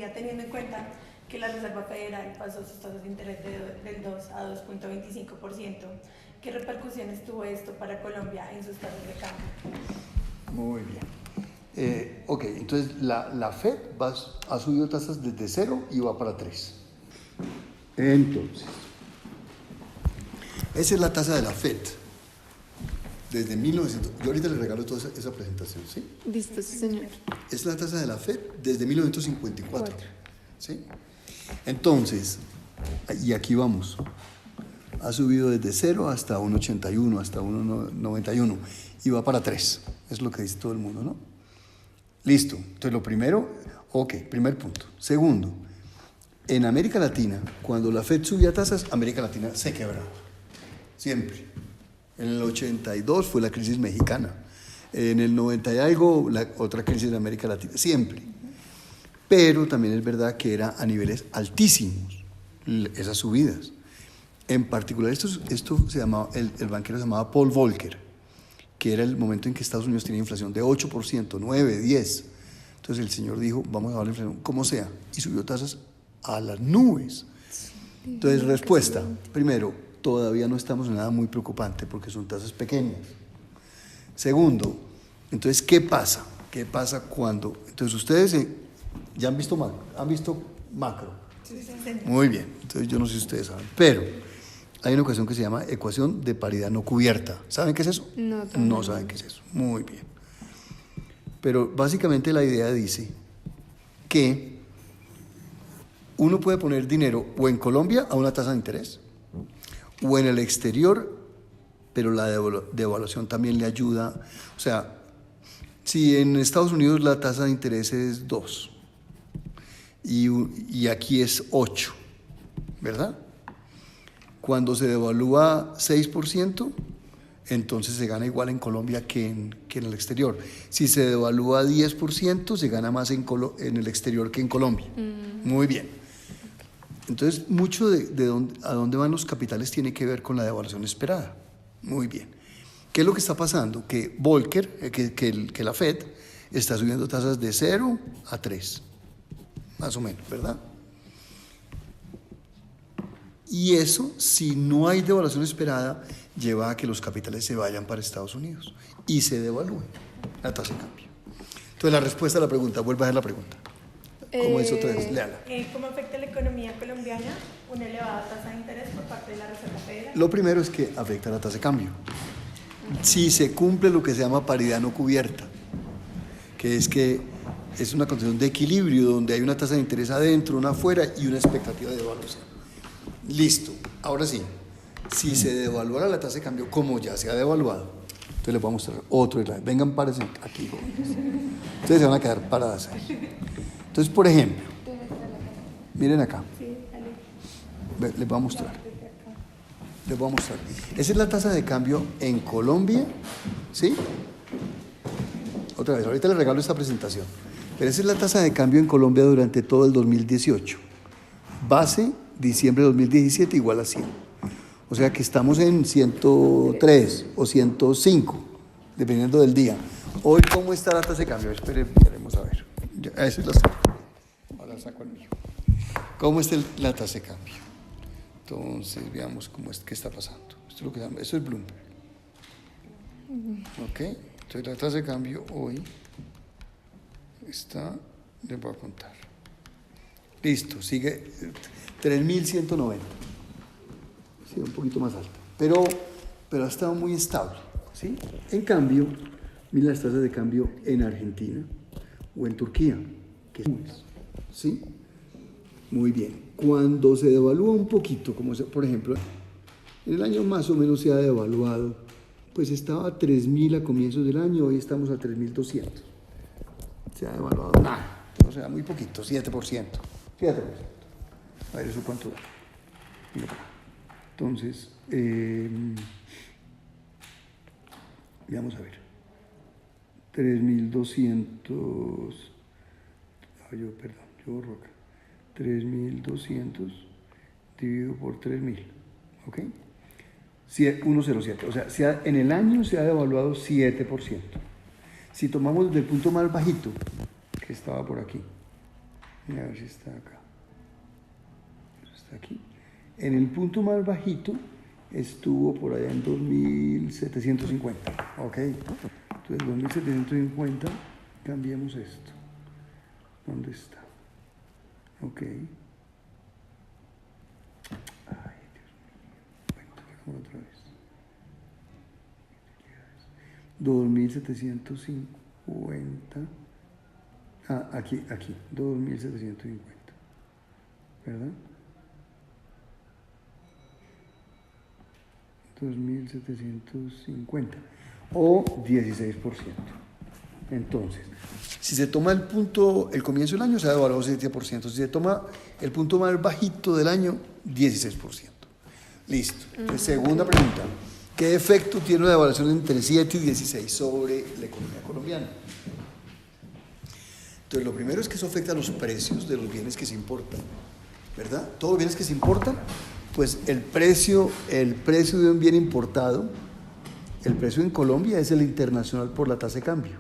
Colombia, teniendo en cuenta que la Reserva Federal pasó sus tasas de interés del 2 a 2.25%. ¿Qué repercusiones tuvo esto para Colombia en sus tasas de cambio? Muy bien. Ok, entonces la Fed ha subido tasas desde 0 y va para 3. Entonces, esa es la tasa de la Fed. Desde 1900, yo ahorita le regalo toda esa presentación, ¿sí? Listo, sí, señor. Es la tasa de la Fed desde 1954, ¿sí? Entonces, y aquí vamos, ha subido desde 0 hasta 1.81, hasta 1.91 y va para 3, es lo que dice todo el mundo, ¿no? Listo, entonces lo primero, ok, primer punto. Segundo, en América Latina, cuando la Fed subía tasas, América Latina se quebraba, siempre. En el 82 fue la crisis mexicana, en el 90 y algo la otra crisis de América Latina, siempre. Pero también es verdad que era a niveles altísimos, esas subidas. En particular, esto se llamaba, el banquero se llamaba Paul Volcker, que era el momento en que Estados Unidos tenía inflación de 8%, 9, 10. Entonces el señor dijo, vamos a bajar la inflación como sea, y subió tasas a las nubes. Entonces, respuesta, primero, todavía no estamos en nada muy preocupante porque son tasas pequeñas. Segundo, entonces, ¿qué pasa? ¿Qué pasa cuando? Entonces, ustedes ya han visto macro. Sí, sí, sí. Muy bien, entonces yo no sé si ustedes saben, pero hay una ecuación que se llama ecuación de paridad no cubierta. ¿Saben qué es eso? No, No saben qué es eso. Muy bien. Pero básicamente la idea dice que uno puede poner dinero o en Colombia a una tasa de interés o en el exterior, pero la devaluación también le ayuda. O sea, si en Estados Unidos la tasa de interés es 2 y aquí es 8, ¿verdad? Cuando se devalúa 6%, entonces se gana igual en Colombia que en el exterior. Si se devalúa 10%, se gana más en el exterior que en Colombia. Muy bien. Entonces, mucho a dónde van los capitales tiene que ver con la devaluación esperada. Muy bien. ¿Qué es lo que está pasando? Que Volcker, que la Fed, está subiendo tasas de 0 a 3, más o menos, ¿verdad? Y eso, si no hay devaluación esperada, lleva a que los capitales se vayan para Estados Unidos y se devalúe la tasa de cambio. Entonces, la respuesta a la pregunta, vuelve a hacer la pregunta. ¿Cómo es otra vez? Léala. ¿Cómo afecta a la economía colombiana una elevada tasa de interés por parte de la Reserva Federal? Lo primero es que afecta a la tasa de cambio. Si se cumple lo que se llama paridad no cubierta, que es una condición de equilibrio donde hay una tasa de interés adentro, una afuera y una expectativa de devaluación. Listo, ahora sí, si se devaluara la tasa de cambio como ya se ha devaluado, entonces les voy a mostrar otro slide. Vengan, párense aquí, jóvenes. Ustedes se van a quedar paradas ahí. Entonces, por ejemplo, miren acá. Les voy a mostrar. Esa es la tasa de cambio en Colombia, ¿sí? Otra vez, ahorita les regalo esta presentación. Pero esa es la tasa de cambio en Colombia durante todo el 2018. Base, diciembre de 2017, igual a 100. O sea que estamos en 103 o 105, dependiendo del día. Hoy, ¿cómo está la tasa de cambio? Esperemos a ver. Esa es la saco. Ahora saco el mío. ¿Cómo está la tasa de cambio? Entonces, veamos qué está pasando. Esto es Bloomberg. Ok, entonces la tasa de cambio hoy está, les voy a contar. Listo, sigue 3.190. Sí, un poquito más alta, pero ha estado muy estable, ¿sí? En cambio, miren las tasas de cambio en Argentina o en Turquía, que es, ¿sí? Muy bien. Cuando se devalúa un poquito, como por ejemplo, en el año más o menos se ha devaluado, pues estaba a 3.000 a comienzos del año, hoy estamos a 3.200. Se ha devaluado nada, o sea, muy poquito, 7%. A ver, ¿eso cuánto da? Entonces, vamos a ver. 3.200. Yo borro acá. 3.200 dividido por 3.000. ¿Ok? 1,07. O sea, en el año se ha devaluado 7%. Si tomamos desde el punto más bajito, que estaba por aquí, A ver si está acá. Está aquí. En el punto más bajito estuvo por allá en 2750. Ok. Entonces 2750, cambiemos esto. ¿Dónde está? Ok. Ay, Dios mío. Bueno, hagámoslo otra vez. 2750. Ah, aquí, 2750. ¿Verdad? 2750 o 16%. Entonces, si se toma el comienzo del año, se ha devaluado 7%. Si se toma el punto más bajito del año, 16%. Listo. Entonces, segunda pregunta. ¿Qué efecto tiene la devaluación entre 7 y 16 sobre la economía colombiana? Entonces, lo primero es que eso afecta a los precios de los bienes que se importan, ¿verdad? Todos los bienes que se importan, pues el precio de un bien importado, el precio en Colombia es el internacional por la tasa de cambio,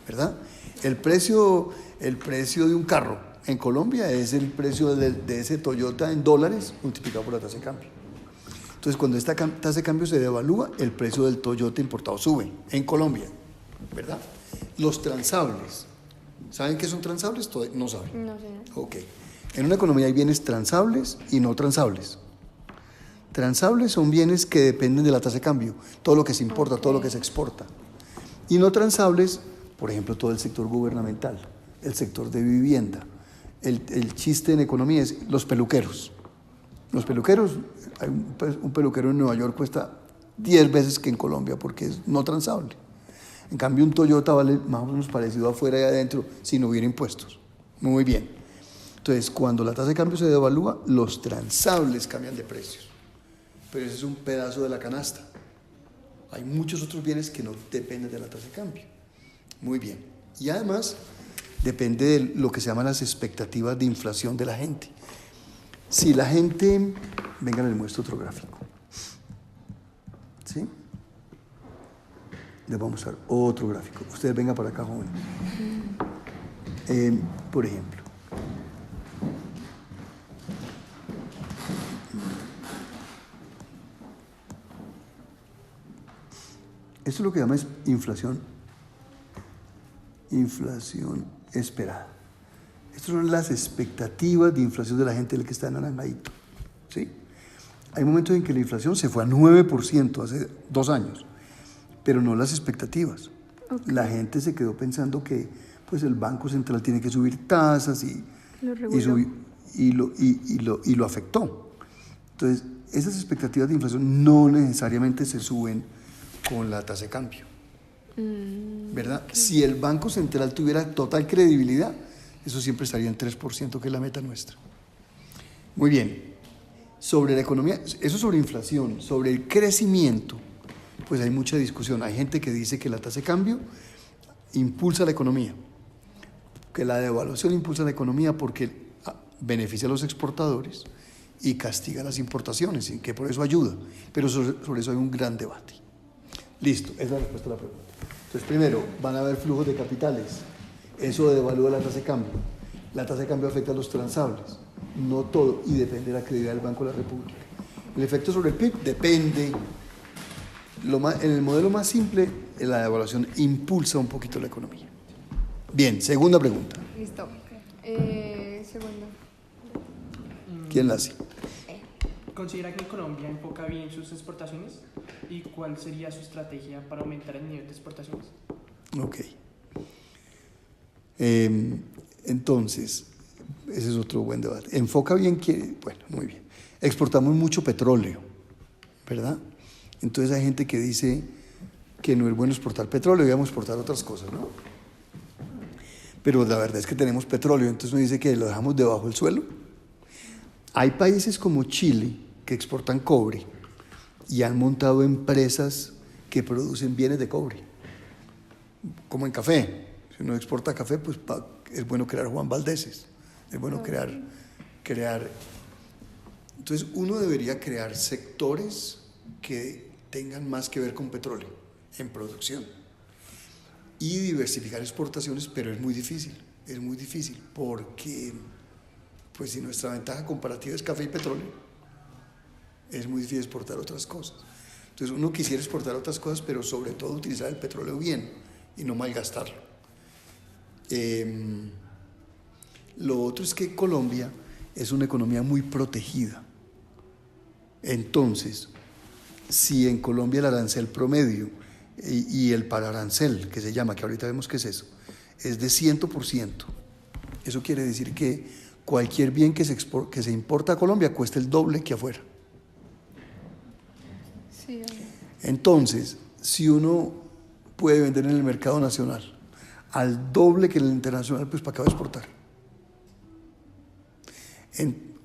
¿verdad? El precio de un carro en Colombia es el precio de ese Toyota en dólares multiplicado por la tasa de cambio. Entonces, cuando esta tasa de cambio se devalúa, el precio del Toyota importado sube en Colombia, ¿verdad? Los transables. ¿Saben qué son transables? No saben. No sé. Ok. En una economía hay bienes transables y no transables. Transables son bienes que dependen de la tasa de cambio, todo lo que se importa, todo lo que se exporta. Y no transables, por ejemplo, todo el sector gubernamental, el sector de vivienda. El chiste en economía es los peluqueros. Los peluqueros, un peluquero en Nueva York cuesta 10 veces que en Colombia porque es no transable. En cambio, un Toyota vale más o menos parecido afuera y adentro si no hubiera impuestos. Muy bien. Entonces, cuando la tasa de cambio se devalúa, los transables cambian de precios. Pero ese es un pedazo de la canasta. Hay muchos otros bienes que no dependen de la tasa de cambio. Muy bien. Y además, depende de lo que se llaman las expectativas de inflación de la gente. Si la gente... Venga, les muestro otro gráfico. ¿Sí? Les voy a mostrar otro gráfico. Ustedes vengan para acá, jóvenes. Por ejemplo. Esto es lo que llama inflación esperada. Estas son las expectativas de inflación de la gente, el que está en anaranjadito. ¿Sí? Hay momentos en que la inflación se fue a 9% hace 2 años, pero no las expectativas. Okay. La gente se quedó pensando que pues, el Banco Central tiene que subir tasas y lo afectó. Entonces, esas expectativas de inflación no necesariamente se suben con la tasa de cambio, ¿verdad? Okay. Si el Banco Central tuviera total credibilidad, eso siempre estaría en 3%, que es la meta nuestra. Muy bien. Sobre la economía, eso sobre inflación, sobre el crecimiento, pues hay mucha discusión. Hay gente que dice que la tasa de cambio impulsa la economía, que la devaluación impulsa la economía porque beneficia a los exportadores y castiga las importaciones, y que por eso ayuda. Pero sobre eso hay un gran debate. Listo, esa es la respuesta a la pregunta. Entonces, primero, van a haber flujos de capitales. Eso devalúa la tasa de cambio. La tasa de cambio afecta a los transables. No todo, y depende de la credibilidad del Banco de la República. El efecto sobre el PIB depende. En el modelo más simple, la devaluación impulsa un poquito la economía. Bien, segunda pregunta. Listo. Segunda. ¿Quién la hace? ¿Considera que Colombia enfoca bien sus exportaciones? ¿Y cuál sería su estrategia para aumentar el nivel de exportaciones? Ok. Entonces, ese es otro buen debate. Enfoca bien que, bueno, muy bien. Exportamos mucho petróleo, ¿verdad? Entonces hay gente que dice que no es bueno exportar petróleo, debemos exportar otras cosas, ¿no? Pero la verdad es que tenemos petróleo, entonces uno dice que lo dejamos debajo del suelo. Hay países como Chile que exportan cobre y han montado empresas que producen bienes de cobre, como en café. Si uno exporta café, pues es bueno crear Juan Valdeses, es bueno crear. Entonces uno debería crear sectores que tengan más que ver con petróleo en producción y diversificar exportaciones, pero es muy difícil. es muy difícil porque, pues si nuestra ventaja comparativa es café y petróleo, es muy difícil exportar otras cosas. Entonces uno quisiera exportar otras cosas, pero sobre todo utilizar el petróleo bien y no malgastarlo. Lo otro es que Colombia es una economía muy protegida. Entonces, si en Colombia el arancel promedio y el pararancel, que se llama, que ahorita vemos qué es eso, es de 100%, eso quiere decir que cualquier bien que se importa a Colombia cuesta el doble que afuera. Sí. Entonces, si uno puede vender en el mercado nacional al doble que en el internacional, pues ¿para qué va a exportar?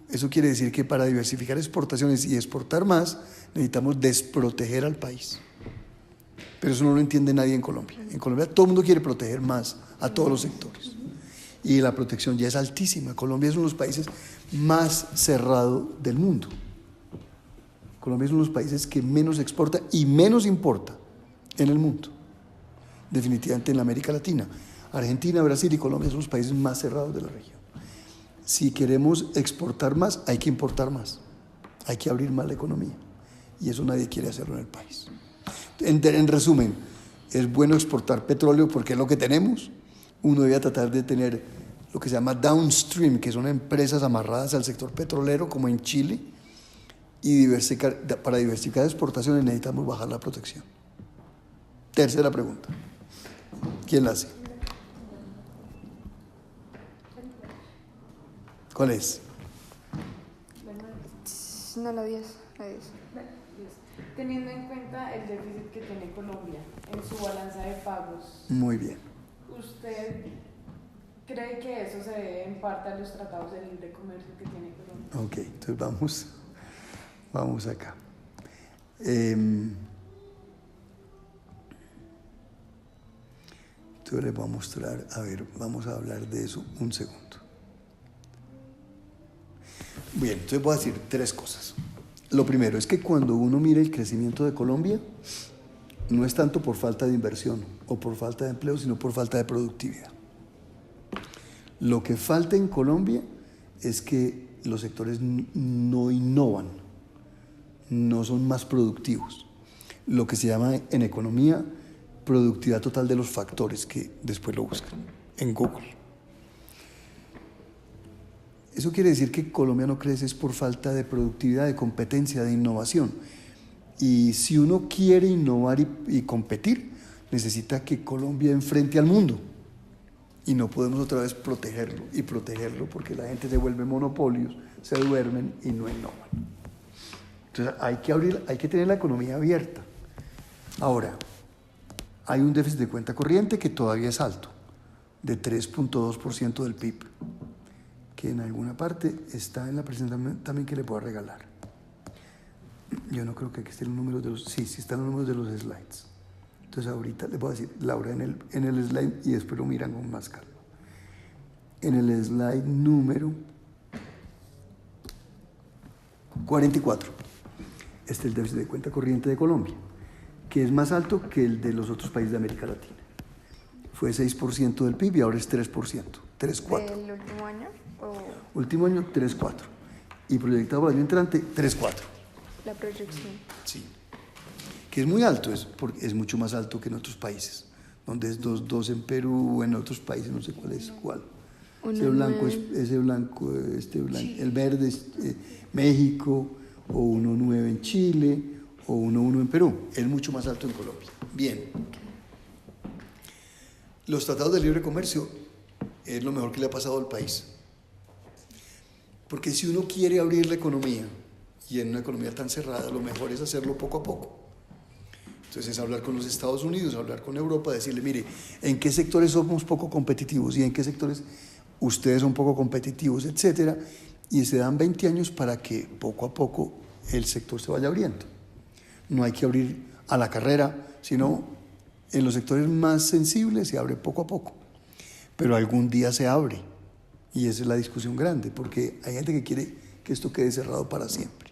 Eso quiere decir que para diversificar exportaciones y exportar más, necesitamos desproteger al país. Pero eso no lo entiende nadie en Colombia. En Colombia todo el mundo quiere proteger más a todos los sectores. Y la protección ya es altísima. Colombia es uno de los países más cerrados del mundo. Colombia es uno de los países que menos exporta y menos importa en el mundo. Definitivamente en la América Latina. Argentina, Brasil y Colombia son los países más cerrados de la región. Si queremos exportar más, hay que importar más. Hay que abrir más la economía. Y eso nadie quiere hacerlo en el país. En resumen, es bueno exportar petróleo porque es lo que tenemos. Uno debe tratar de tener lo que se llama downstream, que son empresas amarradas al sector petrolero, como en Chile. Y para diversificar exportaciones necesitamos bajar la protección. Tercera pregunta. ¿Quién la hace? ¿Cuál es? No, la 10. Teniendo en cuenta el déficit que tiene Colombia en su balanza de pagos, Muy bien. ¿usted cree que eso se debe en parte a los tratados de libre comercio que tiene Colombia? Ok, entonces vamos acá. Entonces les voy a mostrar, a ver, vamos a hablar de eso un segundo. Bien, entonces voy a decir tres cosas. Lo primero es que cuando uno mira el crecimiento de Colombia, no es tanto por falta de inversión o por falta de empleo, sino por falta de productividad. Lo que falta en Colombia es que los sectores no innovan, no son más productivos. Lo que se llama en economía productividad total de los factores, que después lo buscan en Google. Eso quiere decir que Colombia no crece es por falta de productividad, de competencia, de innovación. Y si uno quiere innovar y competir, necesita que Colombia enfrente al mundo. Y no podemos otra vez protegerlo porque la gente se vuelve monopolios, se duermen y no innovan. Entonces hay que tener la economía abierta. Ahora, hay un déficit de cuenta corriente que todavía es alto, de 3.2% del PIB. Que en alguna parte está en la presentación también que le puedo regalar. Yo no creo que aquí estén los números de los... Sí están los números de los slides. Entonces ahorita les voy a decir, Laura, en el slide, y después lo miran con más calma. En el slide número 44 está el déficit de cuenta corriente de Colombia, que es más alto que el de los otros países de América Latina. Fue 6% del PIB y ahora es 3%, 3,4%. ¿Del último año? Último año, 3,4. Y proyectado para el año entrante, 3,4. La proyección. Sí. Que es muy alto, es mucho más alto que en otros países, donde es 2,2 en Perú, en otros países, no sé cuál es cuál. Ese blanco, el verde es México, o 1,9 en Chile, o 1,1 en Perú. Es mucho más alto en Colombia. Bien. Los tratados de libre comercio es lo mejor que le ha pasado al país. Porque si uno quiere abrir la economía, y en una economía tan cerrada, lo mejor es hacerlo poco a poco. Entonces es hablar con los Estados Unidos, hablar con Europa, decirle, mire, ¿en qué sectores somos poco competitivos y en qué sectores ustedes son poco competitivos, etcétera? Y se dan 20 años para que poco a poco el sector se vaya abriendo. No hay que abrir a la carrera, sino en los sectores más sensibles se abre poco a poco. Pero algún día se abre. Y esa es la discusión grande, porque hay gente que quiere que esto quede cerrado para siempre.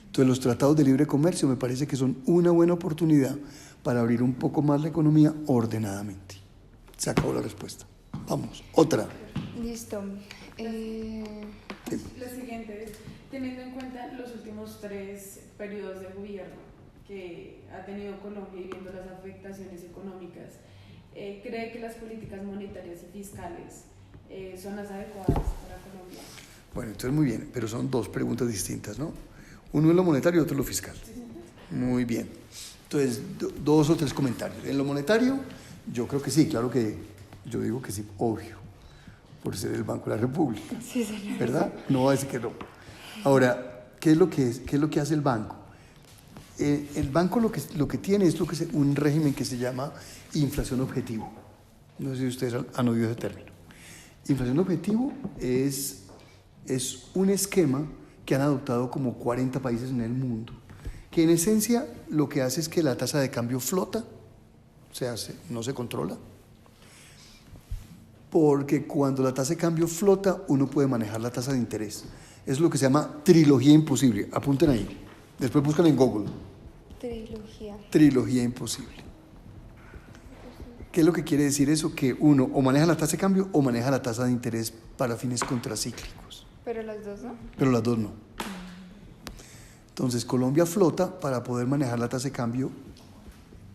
Entonces los tratados de libre comercio me parece que son una buena oportunidad para abrir un poco más la economía ordenadamente. Se acabó la respuesta. Vamos, otra. Listo. La siguiente es, teniendo en cuenta los últimos 3 periodos de gobierno que ha tenido Colombia y viendo las afectaciones económicas, ¿cree que las políticas monetarias y fiscales son las adecuadas para Colombia? Bueno, entonces muy bien, pero son dos preguntas distintas, ¿no? Uno es lo monetario y otro es lo fiscal. Muy bien. Entonces, dos o tres comentarios. En lo monetario, yo creo que sí, claro que yo digo que sí, obvio, por ser el Banco de la República. Sí, señor. ¿Verdad? No va a decir que no. Ahora, ¿qué es lo que hace el banco? El banco lo que tiene es un régimen que se llama inflación objetivo. No sé si ustedes han oído ese término. Inflación objetivo es un esquema que han adoptado como 40 países en el mundo, que en esencia lo que hace es que la tasa de cambio flota, o sea, no se controla, porque cuando la tasa de cambio flota, uno puede manejar la tasa de interés. Es lo que se llama trilogía imposible. Apunten ahí. Después buscan en Google. Trilogía. Trilogía imposible. ¿Qué es lo que quiere decir eso? Que uno o maneja la tasa de cambio o maneja la tasa de interés para fines contracíclicos. Pero las dos, ¿no? Pero las dos no. Entonces Colombia flota para poder manejar la tasa de cambio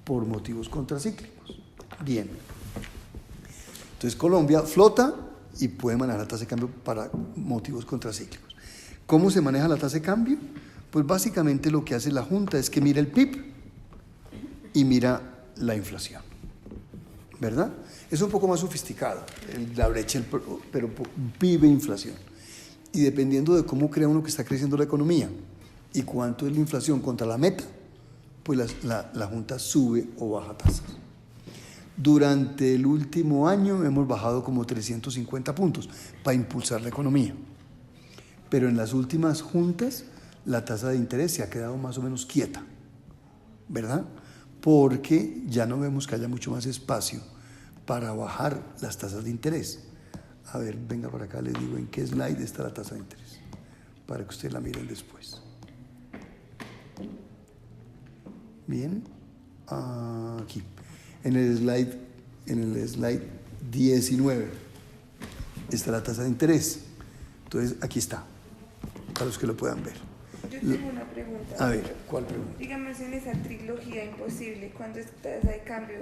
por motivos contracíclicos. Bien. Entonces Colombia flota y puede manejar la tasa de cambio para motivos contracíclicos. ¿Cómo se maneja la tasa de cambio? Pues básicamente lo que hace la Junta es que mira el PIB y mira la inflación, ¿verdad? Es un poco más sofisticado, la brecha, pero PIB e inflación. Y dependiendo de cómo crea uno que está creciendo la economía y cuánto es la inflación contra la meta, pues la Junta sube o baja tasas. Durante el último año hemos bajado como 350 puntos para impulsar la economía. Pero en las últimas juntas la tasa de interés se ha quedado más o menos quieta, ¿verdad? Porque ya no vemos que haya mucho más espacio para bajar las tasas de interés. A ver, venga para acá, les digo en qué slide está la tasa de interés, para que ustedes la miren después. Bien, aquí, en el slide 19 está la tasa de interés. Entonces, aquí está, para los que lo puedan ver. Yo tengo una pregunta. A ver, ¿cuál pregunta? Digamos, en esa trilogía imposible, cuando es tasa de cambio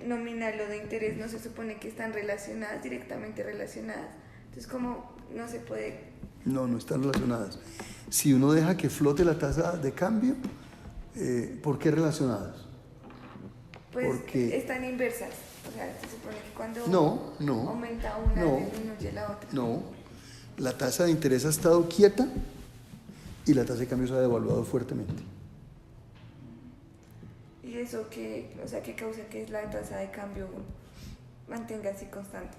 nominal o de interés, no se supone que están relacionadas, directamente relacionadas. Entonces, ¿cómo no se puede? No, no están relacionadas. Si uno deja que flote la tasa de cambio, ¿por qué relacionadas? Pues Porque están inversas. O sea, se supone que cuando no, aumenta una, no, disminuye la otra. no. La tasa de interés ha estado quieta y la tasa de cambio se ha devaluado fuertemente. ¿Y eso qué, o sea, qué causa que la tasa de cambio mantenga así constante?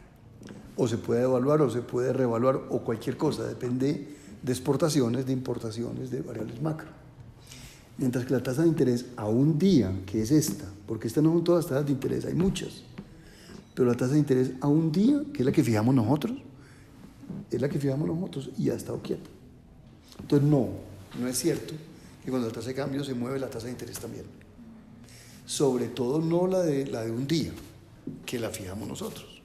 O se puede devaluar o se puede revaluar o cualquier cosa, depende de exportaciones, de importaciones, de variables macro. Mientras que la tasa de interés a un día, que es esta, porque estas no son todas las tasas de interés, hay muchas, pero la tasa de interés a un día, que es la que fijamos nosotros, y ha estado quieta. Entonces no es cierto que cuando la tasa de cambio se mueve, la tasa de interés también. Sobre todo no la de un día, que la fijamos nosotros.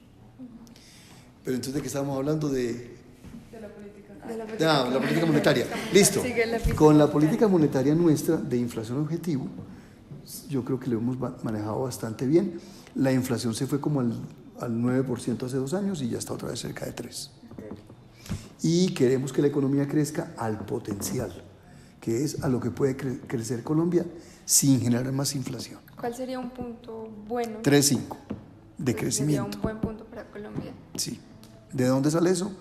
Pero entonces, ¿de qué estábamos hablando? De la política. la política monetaria. Listo. Sigue la pista. Con la política monetaria nuestra de inflación objetivo, yo creo que lo hemos manejado bastante bien. La inflación se fue como al 9% hace 2 años y ya está otra vez cerca de 3%. Y queremos que la economía crezca al potencial, que es a lo que puede crecer Colombia sin generar más inflación. ¿Cuál sería un punto bueno? 3,5 de Sería crecimiento. un buen punto para Colombia. Sí. ¿De dónde sale eso?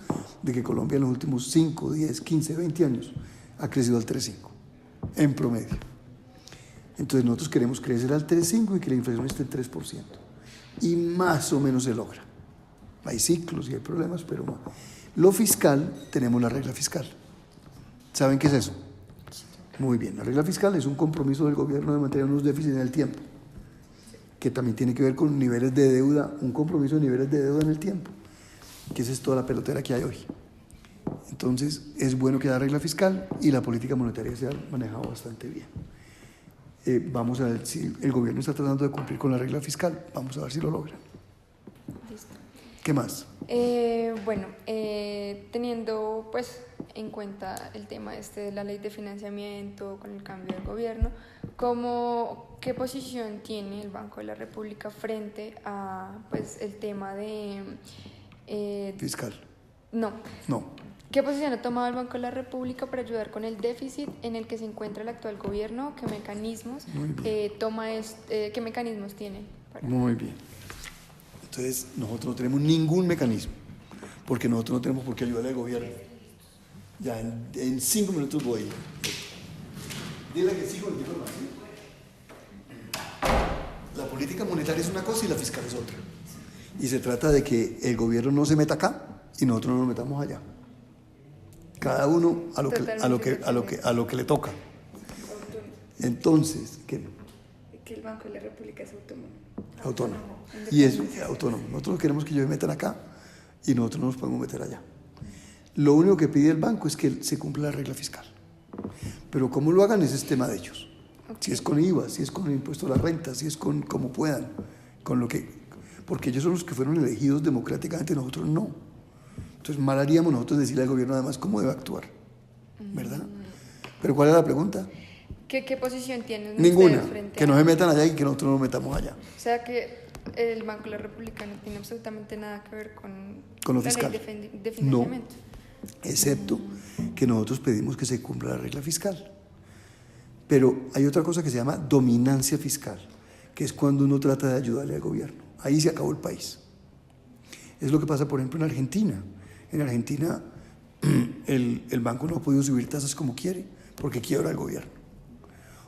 De que Colombia en los últimos 5, 10, 15, 20 años ha crecido al 3,5 en promedio. Entonces nosotros queremos crecer al 3,5 y que la inflación esté en 3%. Y más o menos se logra. Hay ciclos y hay problemas, pero más. Lo fiscal, tenemos la regla fiscal. ¿Saben qué es eso? Muy bien, la regla fiscal es un compromiso del gobierno de mantener unos déficits en el tiempo, que también tiene que ver con niveles de deuda, un compromiso de niveles de deuda en el tiempo, que esa es toda la pelotera que hay hoy. Entonces, es bueno que haya regla fiscal y la política monetaria se ha manejado bastante bien. Vamos a ver si el gobierno está tratando de cumplir con la regla fiscal, vamos a ver si lo logran. Listo. ¿Qué más? Bueno, teniendo pues en cuenta el tema de la ley de financiamiento con el cambio de gobierno, ¿qué posición tiene el Banco de la República frente a pues el tema de Fiscal. no? No. ¿Qué posición ha tomado el Banco de la República para ayudar con el déficit en el que se encuentra el actual gobierno? ¿Qué mecanismos qué mecanismos tiene? Muy bien. Entonces, nosotros no tenemos ningún mecanismo, porque nosotros no tenemos por qué ayudarle al gobierno. Ya, en 5 minutos voy. Dile que 5 minutos más. ¿Sí? La política monetaria es una cosa y la fiscal es otra. Y se trata de que el gobierno no se meta acá y nosotros no nos metamos allá. Cada uno a lo que le toca. Entonces, ¿qué? Que el Banco de la República es autónomo. Y es autónomo. Nosotros queremos que ellos se metan acá y nosotros no nos podemos meter allá. Lo único que pide el banco es que se cumpla la regla fiscal. Pero cómo lo hagan ese es tema de ellos. Si es con IVA, si es con el impuesto a la renta, si es con como puedan, porque ellos son los que fueron elegidos democráticamente, nosotros no. Entonces mal haríamos nosotros decirle al gobierno además cómo debe actuar, ¿verdad? Pero ¿cuál es la pregunta? ¿Qué posición tienen Ninguna, ustedes frente que no se metan allá y que nosotros no nos metamos allá. O sea que el Banco de la República no tiene absolutamente nada que ver con Lo la fiscal. ley de financiamiento. No, excepto que nosotros pedimos que se cumpla la regla fiscal. Pero hay otra cosa que se llama dominancia fiscal, que es cuando uno trata de ayudarle al gobierno. Ahí se acabó el país. Es lo que pasa, por ejemplo, en Argentina. En Argentina el banco no ha podido subir tasas como quiere porque quiebra el gobierno.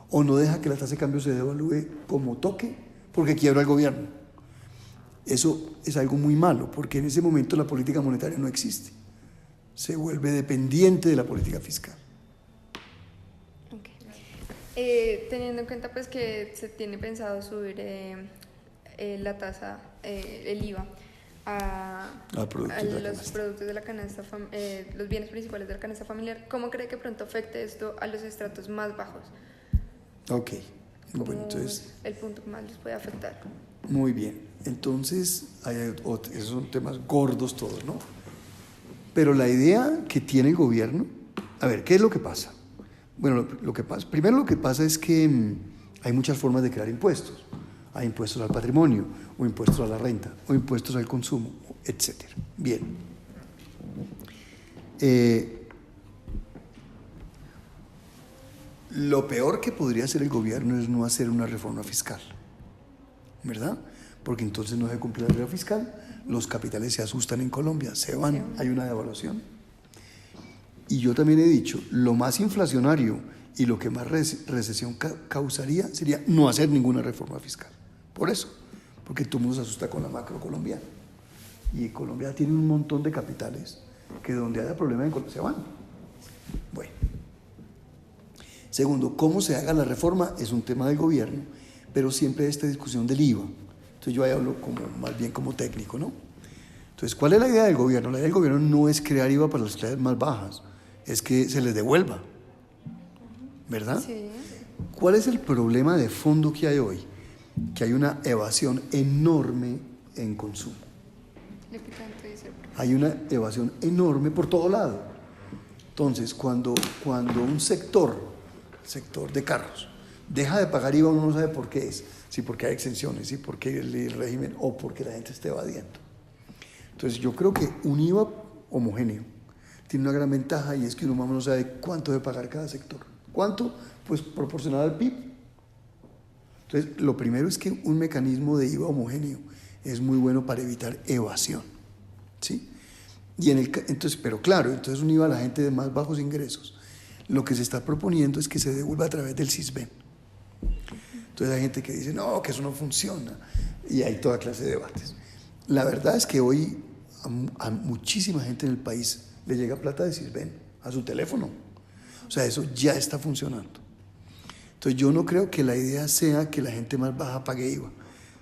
O no deja que la tasa de cambio se devalúe como toque porque quiebra el gobierno. Eso es algo muy malo porque en ese momento la política monetaria no existe. Se vuelve dependiente de la política fiscal. Okay. Teniendo en cuenta pues que se tiene pensado subir la tasa, el IVA a los productos de la canasta, los bienes principales de la canasta familiar, ¿cómo cree que pronto afecte esto a los estratos más bajos? Ok, bueno, entonces... el punto que más les puede afectar. Muy bien, entonces esos son temas gordos todos, ¿no? Pero la idea que tiene el gobierno, a ver, ¿qué es lo que pasa? Bueno, primero lo que pasa es que hay muchas formas de crear impuestos. Hay impuestos al patrimonio, o impuestos a la renta, o impuestos al consumo, etc. Bien. Lo peor que podría hacer el gobierno es no hacer una reforma fiscal, ¿verdad? Porque entonces no se cumple la regla fiscal, los capitales se asustan en Colombia, se van, hay una devaluación. Y yo también he dicho, lo más inflacionario y lo que más recesión causaría sería no hacer ninguna reforma fiscal. Por eso, porque todo el mundo se asusta con la macro colombiana. Y Colombia tiene un montón de capitales que donde haya problemas en Colombia se van. Bueno. Segundo, cómo se haga la reforma es un tema del gobierno, pero siempre hay esta discusión del IVA. Entonces yo ahí hablo más bien como técnico, ¿no? Entonces, ¿cuál es la idea del gobierno? La idea del gobierno no es crear IVA para las clases más bajas, es que se les devuelva, ¿verdad? Sí. ¿Cuál es el problema de fondo que hay hoy? Que hay una evasión enorme en consumo. Hay una evasión enorme por todo lado. Entonces, cuando un sector de carros deja de pagar IVA, uno no sabe por qué es, si porque hay exenciones, si porque el régimen o porque la gente está evadiendo. Entonces yo creo que un IVA homogéneo tiene una gran ventaja y es que uno más o menos sabe cuánto debe pagar cada sector. ¿Cuánto? Pues proporcional al PIB. Entonces lo primero es que un mecanismo de IVA homogéneo es muy bueno para evitar evasión, ¿sí? Entonces, pero claro, entonces un IVA a la gente de más bajos ingresos. Lo que se está proponiendo es que se devuelva a través del CISBEN. Entonces hay gente que dice, no, que eso no funciona. Y hay toda clase de debates. La verdad es que hoy a muchísima gente en el país le llega plata de CISBEN a su teléfono. O sea, eso ya está funcionando. Entonces yo no creo que la idea sea que la gente más baja pague IVA,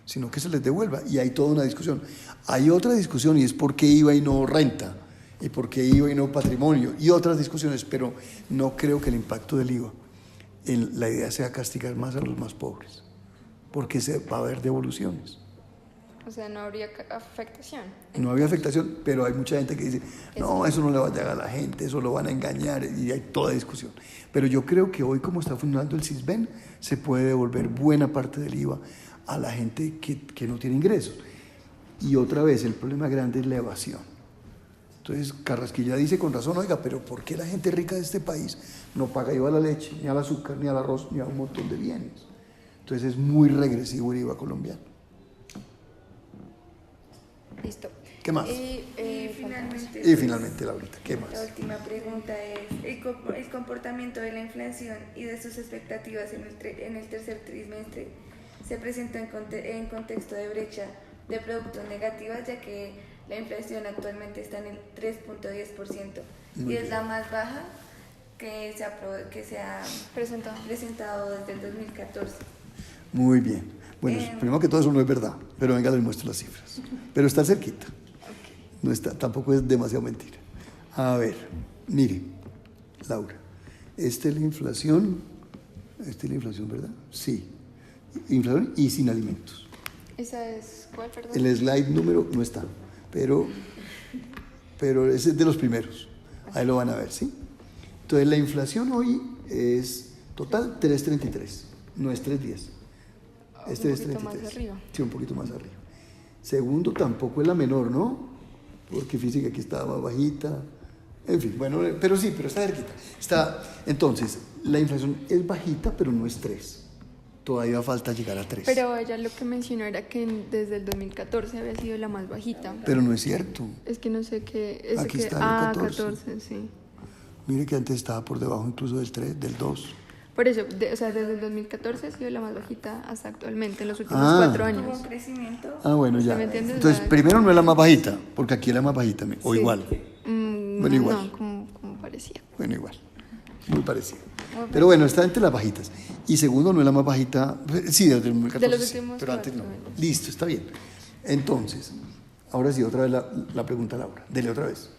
sino que se les devuelva. Y hay toda una discusión. Hay otra discusión y es por qué IVA y no renta, y por qué IVA y no patrimonio, y otras discusiones, pero no creo que el impacto del IVA, la idea sea castigar más a los más pobres, porque va a haber devoluciones. O sea, no habría afectación. No había afectación, pero hay mucha gente que dice, no, eso no le va a llegar a la gente, eso lo van a engañar, y hay toda discusión. Pero yo creo que hoy, como está funcionando el Sisbén, se puede devolver buena parte del IVA a la gente que no tiene ingresos. Y otra vez, el problema grande es la evasión. Entonces, Carrasquilla dice con razón, oiga, pero ¿por qué la gente rica de este país no paga IVA a la leche, ni al azúcar, ni al arroz, ni a un montón de bienes? Entonces es muy regresivo el IVA colombiano. Listo. ¿Qué más? Finalmente, Laurita, ¿qué más? La última pregunta es, el comportamiento de la inflación y de sus expectativas en el tercer trimestre se presentó en contexto de brecha de productos negativas, ya que la inflación actualmente está en el 3.10% y es la más baja que se ha presentado desde el 2014. Muy bien. Bueno, primero que todo eso no es verdad, pero venga, les muestro las cifras. Pero está cerquita. No está, tampoco es demasiado mentira. A ver, mire, Laura, esta es la inflación, ¿verdad? Sí. Inflación y sin alimentos. ¿Esa es cuál, perdón? El slide número no está, pero ese es de los primeros. Ahí lo van a ver, ¿sí? Entonces, la inflación hoy es total 3.33, no es 3.10. Es 3.33. Más arriba. Sí, un poquito más arriba. Segundo, tampoco es la menor, ¿no? Porque fíjese que aquí estaba más bajita. En fin, bueno, pero sí, pero está cerquita. Entonces, la inflación es bajita, pero no es 3. Todavía falta llegar a 3. Pero ella lo que mencionó era que desde el 2014 había sido la más bajita. Pero no es cierto. Es que no sé qué... Aquí está el 14. 14, sí. Mire que antes estaba por debajo incluso del 3, del 2. Por eso, o sea, desde el 2014 ha sido la más bajita hasta actualmente, en los últimos 4 años. ¿Tuvo un crecimiento? Bueno, ya. ¿Me entiendes? Entonces, primero no es la más bajita, porque aquí es la más bajita, o igual. Bueno, igual. No, como parecía. Bueno, igual. Muy parecido. Pero bueno, está entre las bajitas. Y segundo, no es la más bajita, sí, desde el 2014. De los últimos pero antes no. 4 años. Listo, está bien. Entonces, ahora sí, otra vez la pregunta, Laura. Dele otra vez.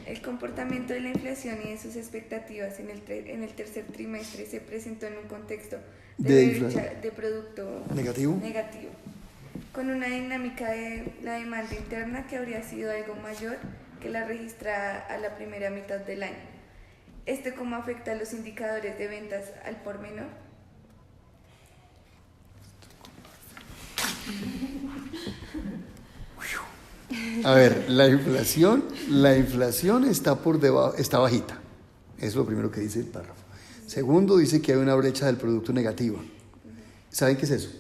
El comportamiento de la inflación y de sus expectativas en el tercer trimestre se presentó en un contexto de brecha de producto negativo, con una dinámica de la demanda interna que habría sido algo mayor que la registrada a la primera mitad del año. ¿Cómo afecta a los indicadores de ventas al por menor? A ver, la inflación está por debajo, está bajita. Eso es lo primero que dice el párrafo. Segundo, dice que hay una brecha del producto negativa. ¿Saben qué es eso?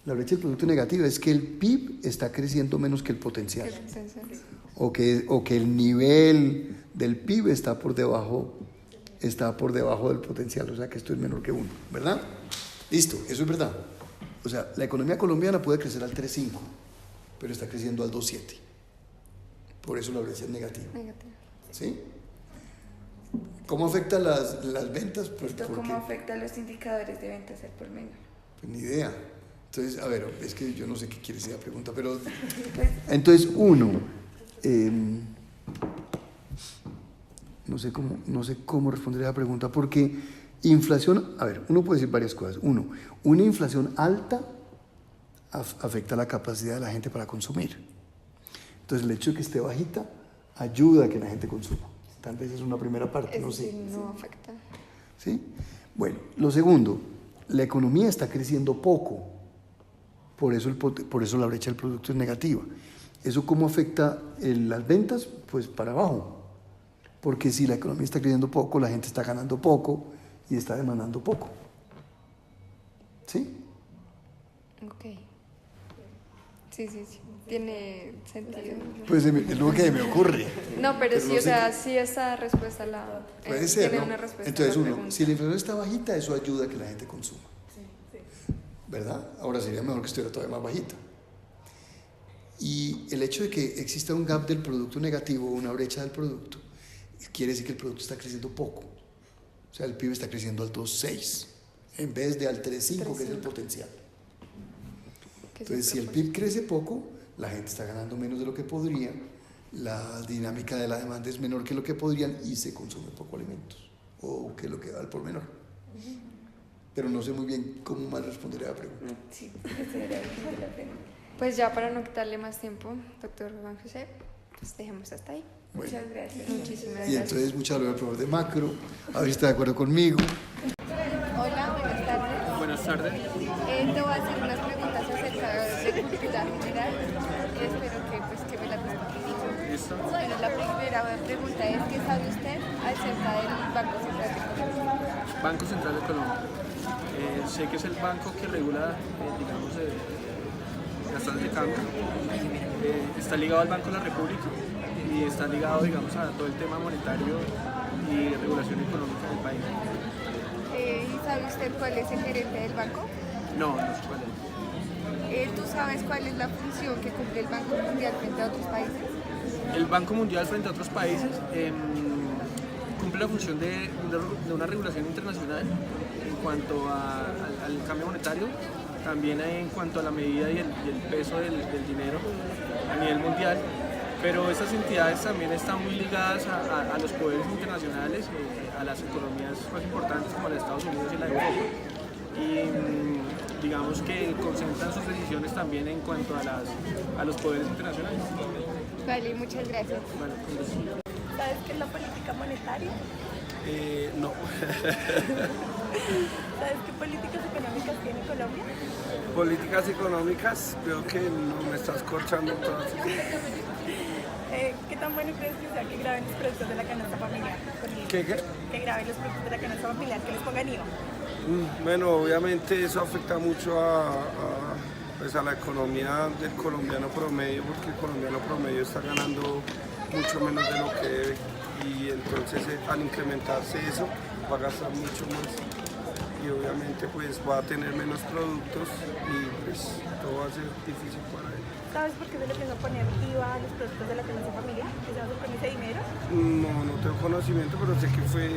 La brecha del producto negativa es que el PIB está creciendo menos que el potencial. O que el nivel del PIB está por debajo del potencial, o sea que esto es menor que 1, ¿verdad? Listo, eso es verdad. O sea, la economía colombiana puede crecer al 3.5, pero está creciendo al 2.7. Por eso la brecha es negativa. ¿Sí? ¿Cómo afecta las ventas? Pues ¿Cómo afecta a los indicadores de ventas al por menor? Pues ni idea. Entonces, a ver, es que yo no sé qué quiere decir la pregunta, pero... Entonces, no sé cómo responder a la pregunta, porque inflación, a ver, uno puede decir varias cosas. Una inflación alta afecta la capacidad de la gente para consumir. Entonces, el hecho de que esté bajita ayuda a que la gente consuma. Tal vez es una primera parte, no sé. No afecta. ¿Sí? Bueno, lo segundo, la economía está creciendo poco, por eso la brecha del producto es negativa. ¿Eso cómo afecta las ventas? Pues para abajo, porque si la economía está creciendo poco, la gente está ganando poco y está demandando poco. ¿Sí? Ok. Sí, tiene sentido. Pues es lo que me ocurre. No, pero sí, no o sea, sí esa respuesta puede ser, tiene ¿no? una respuesta. Entonces si la inflación está bajita, eso ayuda a que la gente consuma. ¿Verdad? Ahora sería mejor que estuviera todavía más bajita. Y el hecho de que exista un gap del producto negativo, una brecha del producto, quiere decir que el producto está creciendo poco. O sea, el PIB está creciendo al 2.6 en vez de al 3.5, que es el potencial. Entonces, si el PIB crece poco, la gente está ganando menos de lo que podría, la dinámica de la demanda es menor que lo que podrían y se consume poco alimentos, o que lo que da al por menor. Pero no sé muy bien cómo más responder a la pregunta. Sí, esa era la pregunta. Pues ya para no quitarle más tiempo, doctor Juan José, pues dejemos hasta ahí. Bueno. Muchas gracias. Muchísimas Y gracias. entonces muchas gracias al profesor de macro, a ver si está de acuerdo conmigo. Hola, buenas tardes. Buenas tardes. Te voy a hacer unas preguntas acerca de cultura general. Espero que me las respondas. Listo. Bueno, la primera pregunta es, ¿qué sabe usted acerca del Banco Central de Colombia? Banco Central de Colombia. Sé que es el banco que regula, digamos, las tasas de cambio. Está ligado al Banco de la República y está ligado, digamos, a todo el tema monetario y regulación económica del país. ¿Y sabe usted cuál es el gerente del banco? No sé cuál es. ¿Tú sabes cuál es la función que cumple el Banco Mundial frente a otros países? El Banco Mundial frente a otros países cumple la función de una regulación internacional en cuanto al cambio monetario, también en cuanto a la medida y el peso del dinero a nivel mundial, pero estas entidades también están muy ligadas a los poderes internacionales, a las economías más importantes como la de Estados Unidos y la de Europa, y digamos que concentran sus decisiones también en cuanto a los poderes internacionales. Vale, muchas gracias. Bueno, ¿Sabes qué es la política monetaria? No. ¿Sabes qué políticas económicas tiene Colombia? Políticas económicas, veo que no me estás corchando todas. ¿Qué tan bueno crees que sea que graben los productos de la canasta familiar? ¿Qué? Que graben los productos de la canasta familiar, que les pongan IVA. Bueno, obviamente eso afecta mucho pues a la economía del colombiano promedio, porque el colombiano promedio está ganando mucho menos de lo que debe, y entonces al incrementarse eso va a gastar mucho más y obviamente pues va a tener menos productos y pues todo va a ser difícil para él. ¿Sabes por qué se le empieza a poner IVA a los productos de la canasta familiar? ¿Qué se hace con ese dinero? No tengo conocimiento, pero sé que fue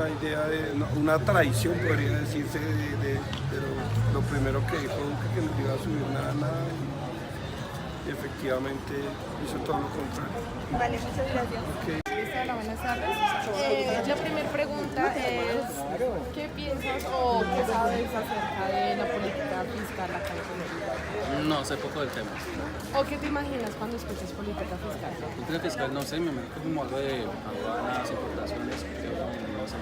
la idea de una traición, podría decirse, de lo primero que dijo Duque, que no iba a subir nada, y efectivamente hizo todo lo contrario. Vale, muchas gracias. Hola, buenas tardes. La primera pregunta es, ¿qué piensas o qué sabes acerca de la política fiscal acá en Colombia? No sé poco del tema. ¿O qué te imaginas cuando escuchas política fiscal? Política fiscal no sé, me imagino como algo de aduanas, importaciones, no sé.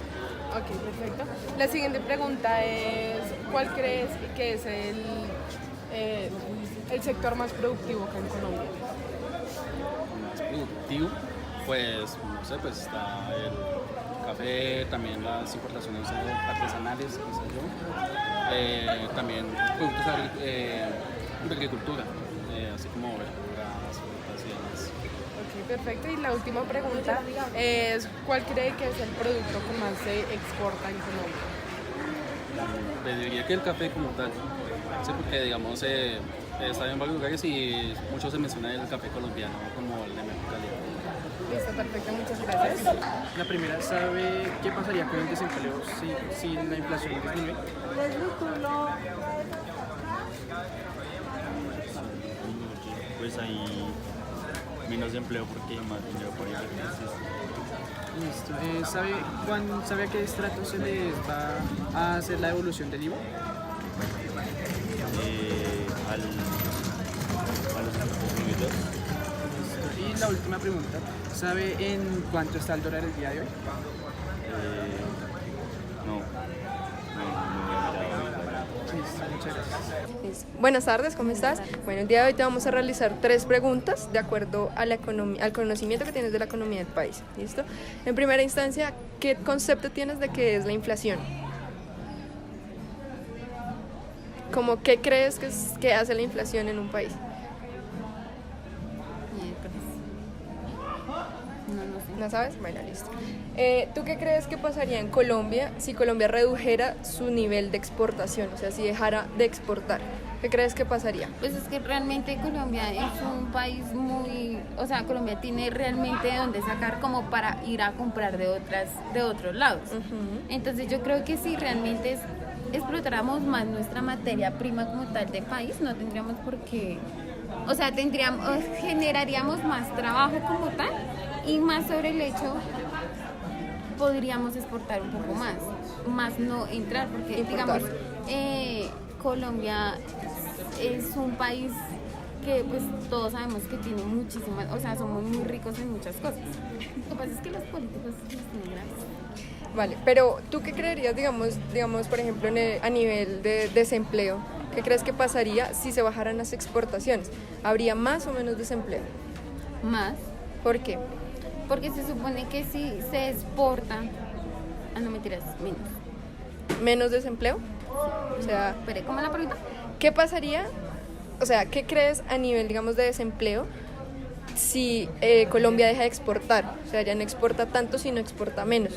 Ok, perfecto. La siguiente pregunta es, ¿cuál crees que es el sector más productivo acá en Colombia? Más productivo, pues no sé, pues está el café, también las importaciones artesanales, qué sé yo. También productos de agricultura, así como verduras, frutas y demás. Ok, perfecto. Y la última pregunta es, ¿cuál cree que es el producto que más se exporta en Colombia? Pues diría que el café como tal, sí, porque digamos está en varios lugares y mucho se menciona el café colombiano como el de mejor calidad. Listo, perfecto, muchas gracias. La primera, ¿sabe qué pasaría con el desempleo si la inflación disminuye? Pues hay menos empleo porque hay más dinero por ahí. Listo. ¿Sabe a qué estrato se les va a hacer la devolución del IVA? A los consumidores. Y la última pregunta, ¿sabe en cuánto está el dólar el día de hoy? No. Listo, muchas gracias. Buenas tardes, ¿cómo estás? Bueno, el día de hoy te vamos a realizar 3 preguntas de acuerdo a al conocimiento que tienes de la economía del país. ¿Listo? En primera instancia, ¿qué concepto tienes de qué es la inflación? ¿Cómo qué crees que hace la inflación en un país? ¿No sabes? Bueno, listo. ¿Tú qué crees que pasaría en Colombia si Colombia redujera su nivel de exportación? O sea, si dejara de exportar. ¿Qué crees que pasaría? Pues es que realmente Colombia es un país o sea, Colombia tiene realmente de dónde sacar como para ir a comprar de otros lados. Entonces yo creo que si realmente explotáramos más nuestra materia prima como tal de país, no tendríamos por qué, o sea, generaríamos más trabajo como tal. Y más sobre el hecho, podríamos exportar un poco más no entrar, porque digamos, Colombia es un país porque pues todos sabemos que tiene muchísimas, o sea, somos muy ricos en muchas cosas. Lo que pasa es que los políticos nos tienen gratis. Vale, pero ¿tú qué creerías, digamos por ejemplo, a nivel de desempleo? ¿Qué crees que pasaría si se bajaran las exportaciones? ¿Habría más o menos desempleo? Más. ¿Por qué? Porque se supone que si se exporta, no mentiras, menos. ¿Menos desempleo? O sea, espere, ¿cómo la pregunta? ¿Qué pasaría? O sea, ¿qué crees a nivel, digamos, de desempleo si Colombia deja de exportar? O sea, ya no exporta tanto, sino exporta menos.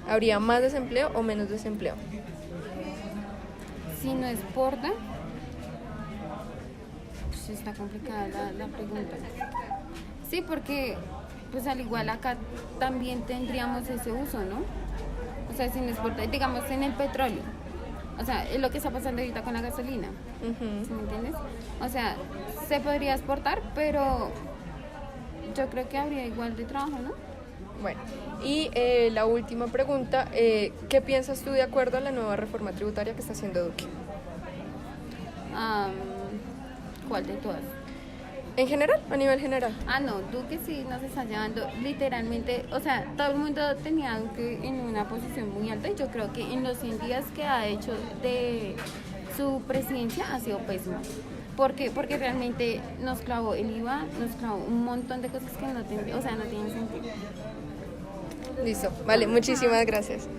¿Habría más desempleo o menos desempleo? Si no exporta, pues está complicada la pregunta. Sí, porque pues al igual acá también tendríamos ese uso, ¿no? O sea, si no exporta, digamos en el petróleo, o sea, es lo que está pasando ahorita con la gasolina, ¿sí me entiendes? O sea, se podría exportar, pero yo creo que habría igual de trabajo, ¿no? Bueno, y la última pregunta, ¿qué piensas tú de acuerdo a la nueva reforma tributaria que está haciendo Duque? ¿Cuál de todas? En general, a nivel general. No, Duque sí nos está llevando literalmente, o sea, todo el mundo tenía a Duque en una posición muy alta y yo creo que en los 100 días que ha hecho de su presidencia ha sido pésimo. ¿Por qué? Porque realmente nos clavó el IVA, nos clavó un montón de cosas que no tienen sentido. Listo, vale, muchísimas gracias.